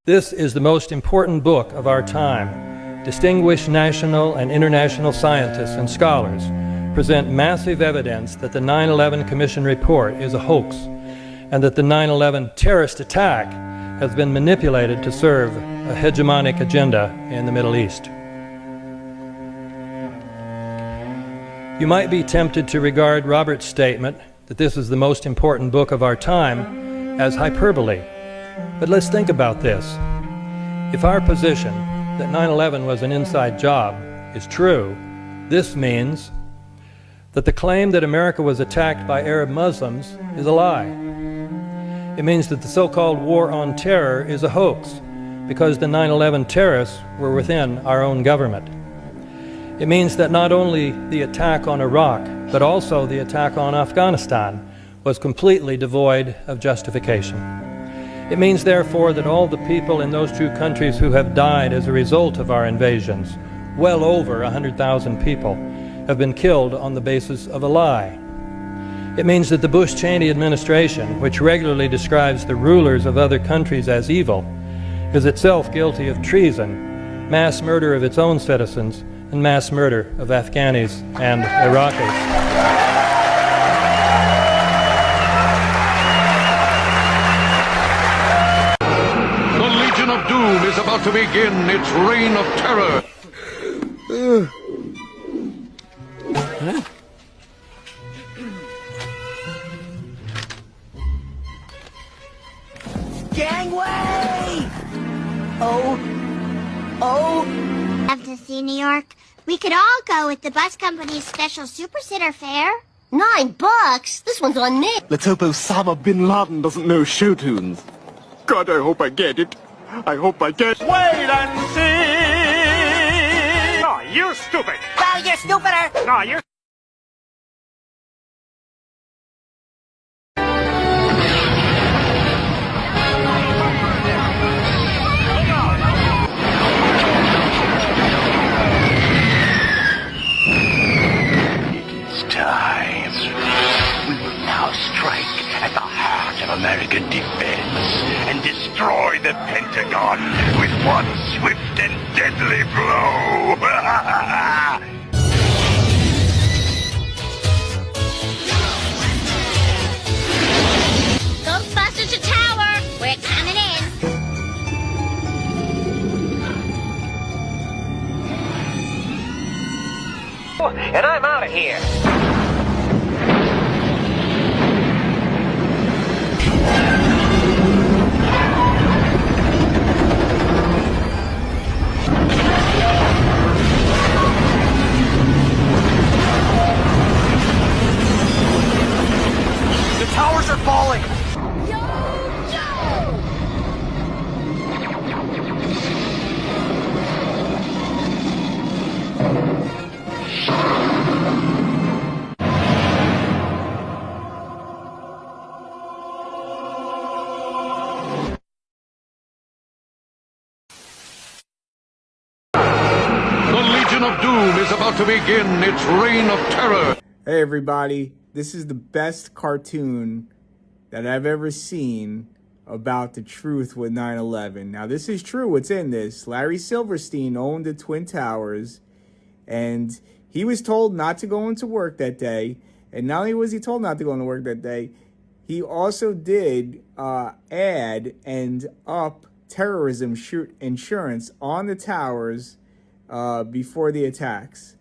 This is the most important book of our time. Distinguished national and international scientists and scholars present massive evidence that the 9/11 Commission report is a hoax and that the 9/11 terrorist attack has been manipulated to serve a hegemonic agenda in the Middle East. You might be tempted to regard Robert's statement that this is the most important book of our time as hyperbole. But let's think about this. If our position that 9/11 was an inside job is true, this means that the claim that America was attacked by Arab Muslims is a lie. It means that the so-called war on terror is a hoax because the 9/11 terrorists were within our own government. It means that not only the attack on Iraq, but also the attack on Afghanistan was completely devoid of justification. It means, therefore, that all the people in those two countries who have died as a result of our invasions, well over 100,000 people, have been killed on the basis of a lie. It means that the Bush-Cheney administration, which regularly describes the rulers of other countries as evil, is itself guilty of treason, mass murder of its own citizens, and mass murder of Afghanis and Iraqis. Of doom is about to begin its reign of terror. Gangway! Love to see New York. We could all go with the bus company's special super sitter fare. $9? This one's on me. Let's hope Osama bin Laden doesn't know show tunes. God, I hope I get it. I hope I get... Wait and see! No, you're stupid! Well, you're stupider! No, you're... It's time. We will now strike at the heart of American defense and destroy the Pentagon with one swift and deadly blow. Ghostbusters to tower! We're coming in! And I'm out of here! The towers are falling! Of doom is about to begin its reign of terror. Hey everybody, this is the best cartoon that I've ever seen about the truth with 9/11. Now this is true, what's in this. Larry Silverstein owned the Twin Towers and he was told not to go into work that day. And not only was he told not to go into work that day, he also did add and up terrorism insurance on the towers before the attacks.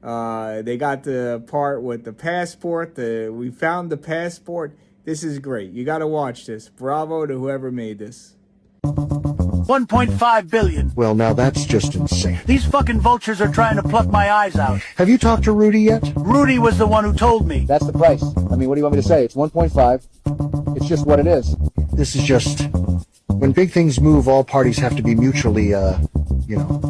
They got the part with the passport. We found the passport. This is great. You got to watch this. Bravo to whoever made this. 1.5 billion. Well, now that's just insane. These fucking vultures are trying to pluck my eyes out. Have you talked to Rudy yet? Rudy was the one who told me. That's the price. I mean, what do you want me to say? It's 1.5. It's just what it is. This is just... When big things move, all parties have to be mutually, you know...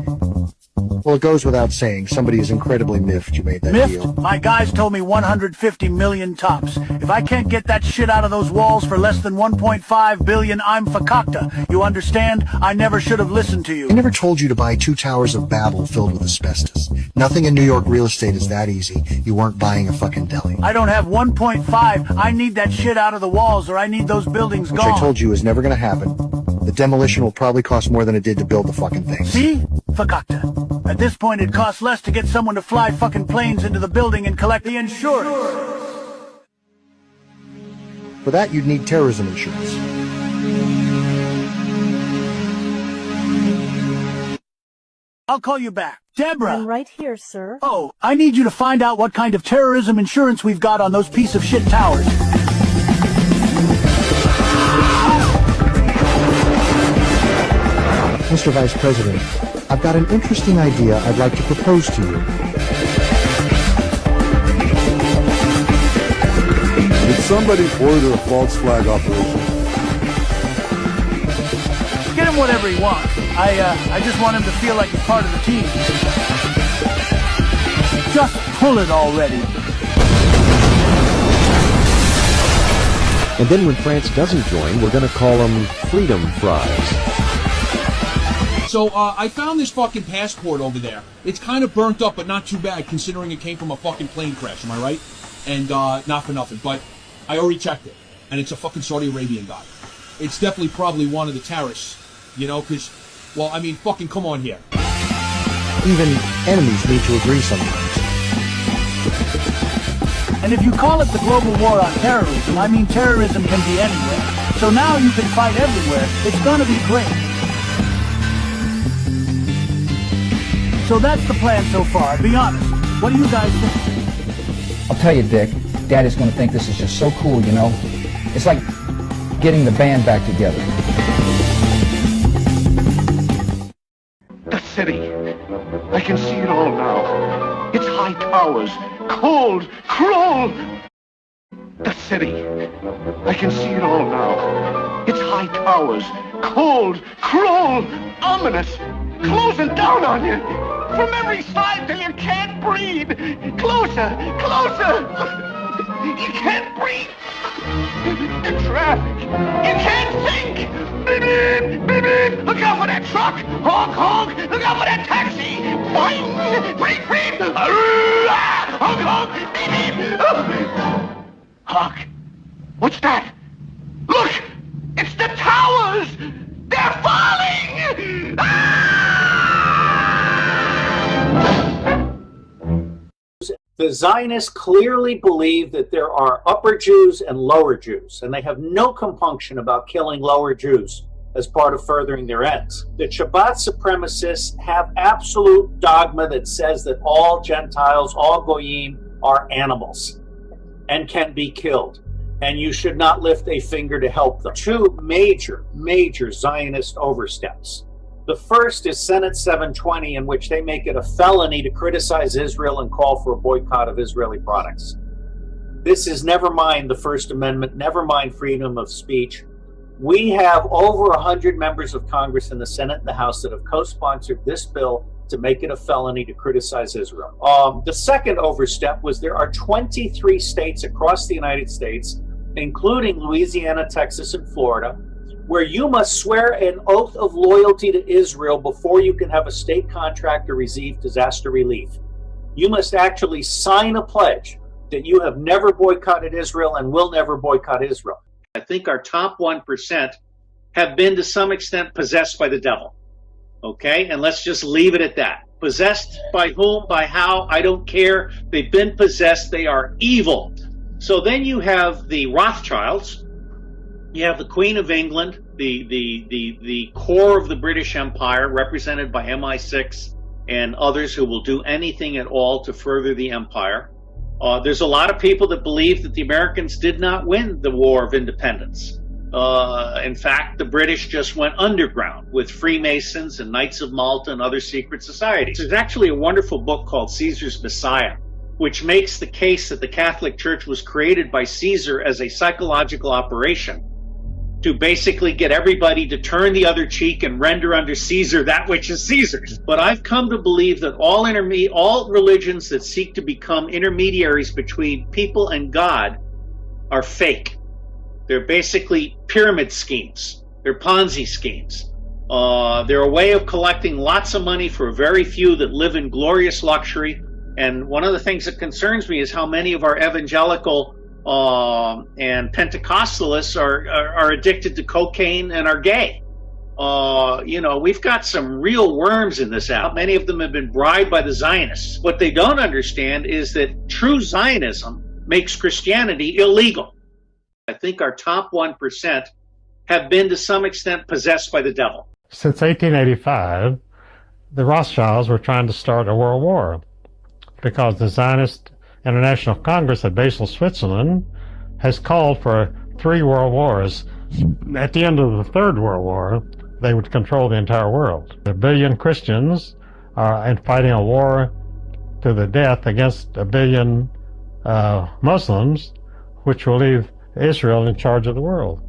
Well, it goes without saying, somebody is incredibly miffed you made that deal. Miffed? My guys told me 150 million tops. If I can't get that shit out of those walls for less than 1.5 billion, I'm fakakta. You understand? I never should have listened to you. I never told you to buy 2 towers of Babel filled with asbestos. Nothing in New York real estate is that easy. You weren't buying a fucking deli. I don't have 1.5. I need that shit out of the walls or I need those buildings gone. Which I told you is never gonna happen. The the demolition will probably cost more than it did to build the fucking thing. See? Fakakta. At this point, it costs less to get someone to fly fucking planes into the building and collect the insurance. For that, you'd need terrorism insurance. I'll call you back. Deborah! I'm right here, sir. Oh, I need you to find out what kind of terrorism insurance we've got on those piece of shit towers. Mr. Vice President, I've got an interesting idea I'd like to propose to you. Did somebody order a false flag operation? Get him whatever he wants. I just want him to feel like he's part of the team. Just pull it already. And then when France doesn't join, we're gonna call them Freedom Fries. So, I found this fucking passport over there. It's kind of burnt up, but not too bad, considering it came from a fucking plane crash, am I right? And, not for nothing, but I already checked it. And it's a fucking Saudi Arabian guy. It's definitely probably one of the terrorists, you know, because, well, I mean, fucking come on here. Even enemies need to agree sometimes. And if you call it the global war on terrorism, I mean terrorism can be anywhere. So now you can fight everywhere. It's gonna be great. So that's the plan so far. Be honest. What do you guys think? I'll tell you, Dick, Daddy's gonna think this is just so cool, you know? It's like getting the band back together. The city. I can see it all now. Its high towers, cold, cruel. The city. I can see it all now. Its high towers, cold, cruel, ominous, closing down on you. From every side till you can't breathe. Closer, closer. You can't breathe. The traffic. You can't think. Beep, beep, beep, beep. Look out for that truck. Honk, honk. Look out for that taxi. Boing. Beep, beep. Honk, honk. Beep, beep. Honk. What's that? Look. It's the towers. They're falling. The Zionists clearly believe that there are upper Jews and lower Jews, and they have no compunction about killing lower Jews as part of furthering their ends. The Shabbat supremacists have absolute dogma that says that all Gentiles, all Goyim, are animals and can be killed, and you should not lift a finger to help them. Two major Zionist oversteps. The first is Senate 720, in which they make it a felony to criticize Israel and call for a boycott of Israeli products. This is never mind the First Amendment, never mind freedom of speech. We have over 100 members of Congress in the Senate and the House that have co-sponsored this bill to make it a felony to criticize Israel. The second overstep was there are 23 states across the United States, including Louisiana, Texas, and Florida, where you must swear an oath of loyalty to Israel before you can have a state contract to receive disaster relief. You must actually sign a pledge that you have never boycotted Israel and will never boycott Israel. I think our top 1% have been to some extent possessed by the devil. Okay? And let's just leave it at that. Possessed by whom, by how, I don't care. They've been possessed. They are evil. So then you have the Rothschilds. You have the Queen of England, the core of the British Empire, represented by MI6 and others who will do anything at all to further the empire. There's a lot of people that believe that the Americans did not win the War of Independence. In fact, the British just went underground with Freemasons and Knights of Malta and other secret societies. There's actually a wonderful book called Caesar's Messiah, which makes the case that the Catholic Church was created by Caesar as a psychological operation to basically get everybody to turn the other cheek and render unto Caesar that which is Caesar's. But I've come to believe that all religions that seek to become intermediaries between people and God are fake. They're basically pyramid schemes. They're Ponzi schemes. They're a way of collecting lots of money for a very few that live in glorious luxury. And one of the things that concerns me is how many of our evangelical and Pentecostalists are addicted to cocaine and are gay. We've got some real worms in this out. Many of them have been bribed by the Zionists. What they don't understand is that true Zionism makes Christianity illegal. I think our top 1% have been to some extent possessed by the devil. Since 1885, the Rothschilds were trying to start a world war because the Zionist International Congress at Basel, Switzerland, has called for 3 world wars. At the end of the Third World War, they would control the entire world. 1 billion Christians are fighting a war to the death against 1 billion Muslims, which will leave Israel in charge of the world,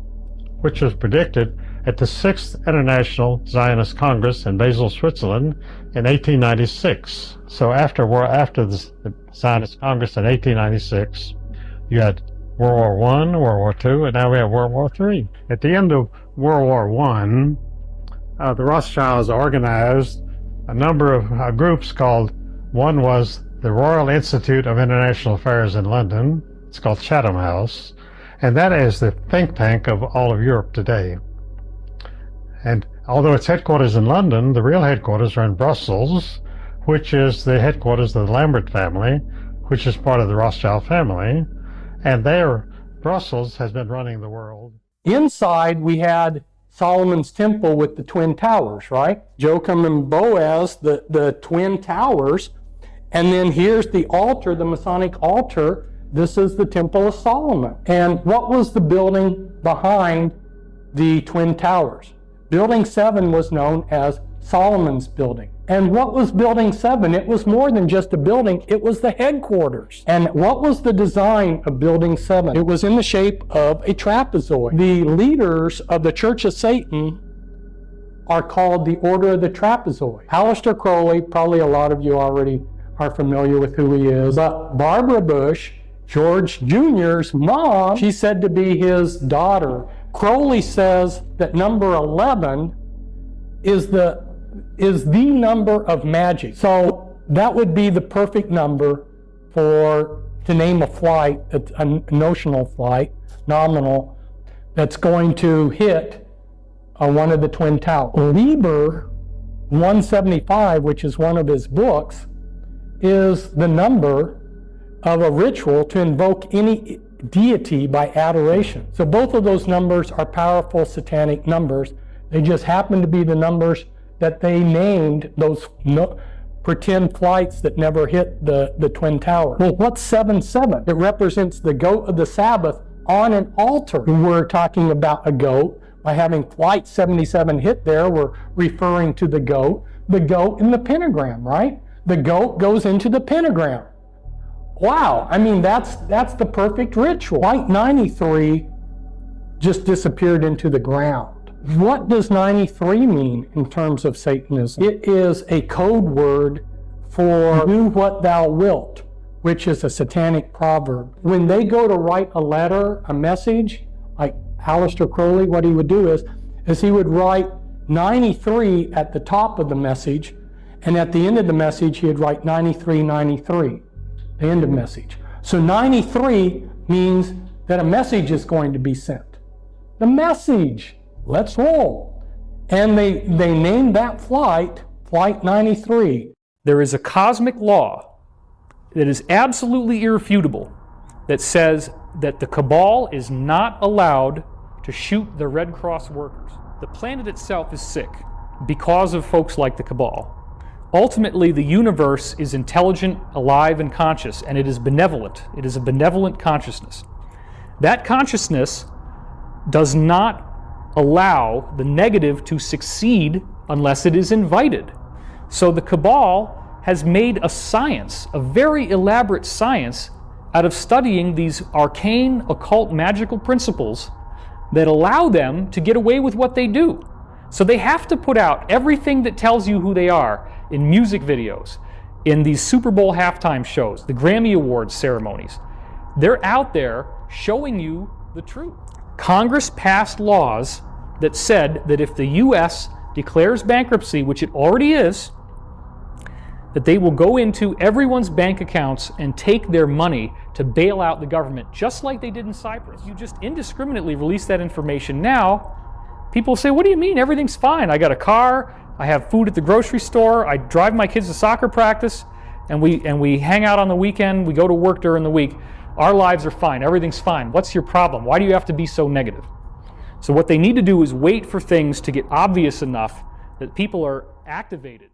which was predicted at the 6th International Zionist Congress in Basel, Switzerland in 1896. So after the Zionist Congress in 1896, you had World War I, World War II, and now we have World War III. At the end of World War I, the Rothschilds organized a number of groups called, one was the Royal Institute of International Affairs in London. It's called Chatham House, and that is the think tank of all of Europe today. And although its headquarters in London, the real headquarters are in Brussels, which is the headquarters of the Lambert family, which is part of the Rothschild family, and Brussels has been running the world. Inside we had Solomon's Temple with the Twin Towers, right? Joachim and Boaz, the Twin Towers, and then here's the altar, the Masonic altar. This is the Temple of Solomon. And what was the building behind the Twin Towers? Building 7 was known as Solomon's building. And what was Building 7? It was more than just a building, it was the headquarters. And what was the design of Building 7? It was in the shape of a trapezoid. The leaders of the Church of Satan are called the Order of the Trapezoid. Aleister Crowley, probably a lot of you already are familiar with who he is, but Barbara Bush, George Jr.'s mom, she's said to be his daughter. Crowley says that number 11 is the number of magic. So that would be the perfect number to name a flight, a notional flight, nominal, that's going to hit one of the Twin Towers. Liber 175, which is one of his books, is the number of a ritual to invoke any deity by adoration. So both of those numbers are powerful satanic numbers. They just happen to be the numbers that they named those pretend flights that never hit the Twin Towers. Well, what's 77? It represents the goat of the Sabbath on an altar. We're talking about a goat. By having flight 77 hit there, we're referring to the goat in the pentagram, right? The goat goes into the pentagram. Wow, I mean, that's the perfect ritual. Flight 93 just disappeared into the ground. What does 93 mean in terms of Satanism? It is a code word for do what thou wilt, which is a satanic proverb. When they go to write a letter, a message, like Aleister Crowley, what he would do is he would write 93 at the top of the message, and at the end of the message, he'd write 9393, the end of message. So 93 means that a message is going to be sent. The message, let's roll. And they named that flight, Flight 93. There is a cosmic law that is absolutely irrefutable that says that the cabal is not allowed to shoot the Red Cross workers. The planet itself is sick because of folks like the cabal. Ultimately, the universe is intelligent, alive, and conscious, and it is benevolent. It is a benevolent consciousness. That consciousness does not allow the negative to succeed unless it is invited. So the cabal has made a science, a very elaborate science, out of studying these arcane, occult, magical principles that allow them to get away with what they do. So they have to put out everything that tells you who they are in music videos, in these Super Bowl halftime shows, the Grammy Awards ceremonies. They're out there showing you the truth. Congress passed laws that said that if the U.S. declares bankruptcy, which it already is, that they will go into everyone's bank accounts and take their money to bail out the government, just like they did in Cyprus. You just indiscriminately release that information now, People say, what do you mean everything's fine? I got a car, I have food at the grocery store, I drive my kids to soccer practice, and we hang out on the weekend, we go to work during the week. Our lives are fine, everything's fine. What's your problem? Why do you have to be so negative? So what they need to do is wait for things to get obvious enough that people are activated.